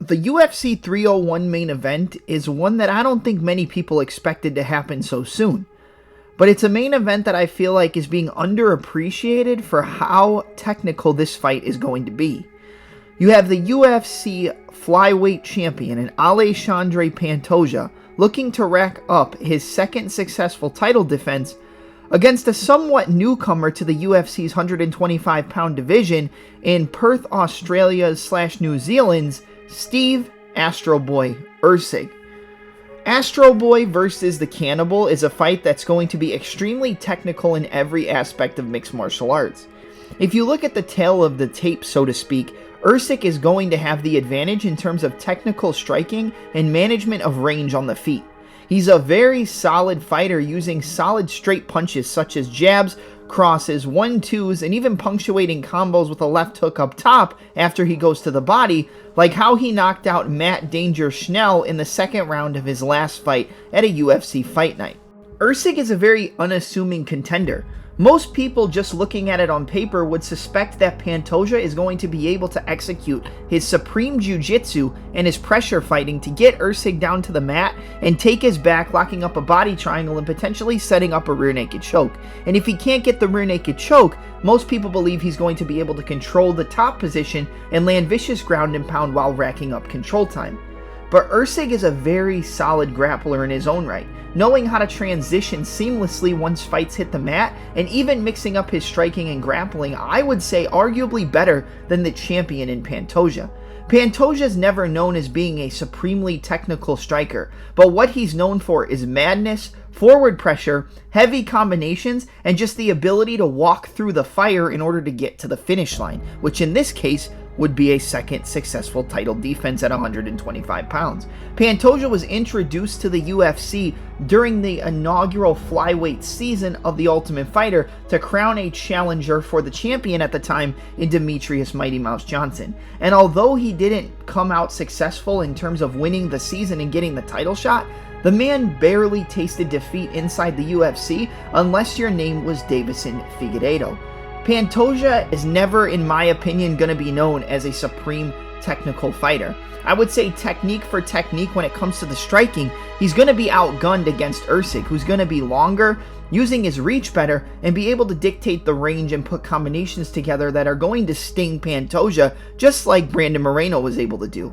The UFC 301 main event is one that I don't think many people expected to happen so soon. But it's a main event that I feel like is being underappreciated for how technical this fight is going to be. You have the UFC flyweight champion and Alexandre Pantoja looking to rack up his second successful title defense against a somewhat newcomer to the UFC's 125-pound division in Perth, Australia/New Zealand's Steve Astroboy Erceg. Astroboy versus the Cannibal is a fight that's going to be extremely technical in every aspect of mixed martial arts. If you look at the tail of the tape, so to speak, Erceg is going to have the advantage in terms of technical striking and management of range on the feet. He's a very solid fighter using solid straight punches such as jabs, crosses, 1-2s, and even punctuating combos with a left hook up top after he goes to the body, like how he knocked out Matt Danger Schnell in the second round of his last fight at a UFC Fight Night. Erceg is a very unassuming contender. Most people just looking at it on paper would suspect that Pantoja is going to be able to execute his supreme jiu-jitsu and his pressure fighting to get Erceg down to the mat and take his back, locking up a body triangle and potentially setting up a rear naked choke. And if he can't get the rear naked choke, most people believe he's going to be able to control the top position and land vicious ground and pound while racking up control time. But Erceg is a very solid grappler in his own right, knowing how to transition seamlessly once fights hit the mat, and even mixing up his striking and grappling, I would say arguably better than the champion in Pantoja. Pantoja is never known as being a supremely technical striker, but what he's known for is madness, forward pressure, heavy combinations, and just the ability to walk through the fire in order to get to the finish line, which in this case would be a second successful title defense at 125 pounds. Pantoja was introduced to the UFC during the inaugural flyweight season of The Ultimate Fighter to crown a challenger for the champion at the time in Demetrius Mighty Mouse Johnson. And although he didn't come out successful in terms of winning the season and getting the title shot, the man barely tasted defeat inside the UFC unless your name was Davison Figueiredo. Pantoja is never, in my opinion, going to be known as a supreme technical fighter. I would say technique for technique when it comes to the striking, he's going to be outgunned against Erceg, who's going to be longer, using his reach better, and be able to dictate the range and put combinations together that are going to sting Pantoja, just like Brandon Moreno was able to do.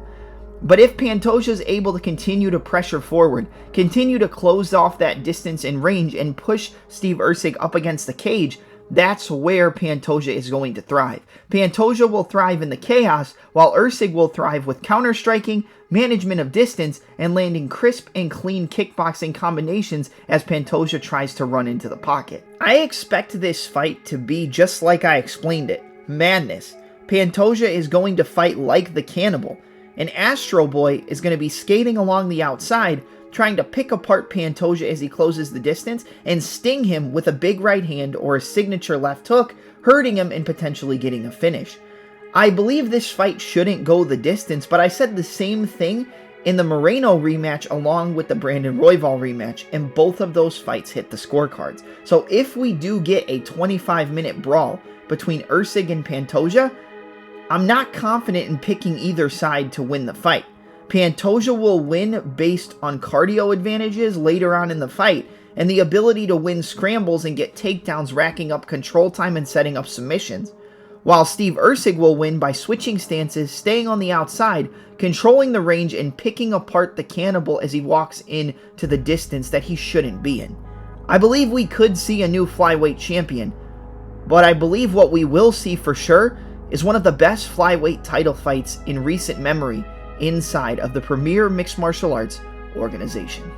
But if Pantoja is able to continue to pressure forward, continue to close off that distance and range, and push Steve Erceg up against the cage, that's where Pantoja is going to thrive. Pantoja will thrive in the chaos, while Erceg will thrive with counter-striking, management of distance, and landing crisp and clean kickboxing combinations as Pantoja tries to run into the pocket. I expect this fight to be just like I explained it. Madness. Pantoja is going to fight like the Cannibal, and Astroboy is going to be skating along the outside, trying to pick apart Pantoja as he closes the distance and sting him with a big right hand or a signature left hook, hurting him and potentially getting a finish. I believe this fight shouldn't go the distance, but I said the same thing in the Moreno rematch along with the Brandon Royval rematch, and both of those fights hit the scorecards. So if we do get a 25-minute brawl between Erceg and Pantoja, I'm not confident in picking either side to win the fight. Pantoja will win based on cardio advantages later on in the fight, and the ability to win scrambles and get takedowns, racking up control time and setting up submissions. While Steve Erceg will win by switching stances, staying on the outside, controlling the range, and picking apart the Cannibal as he walks into the distance that he shouldn't be in. I believe we could see a new flyweight champion, but I believe what we will see for sure is one of the best flyweight title fights in recent memory inside of the premier mixed martial arts organization.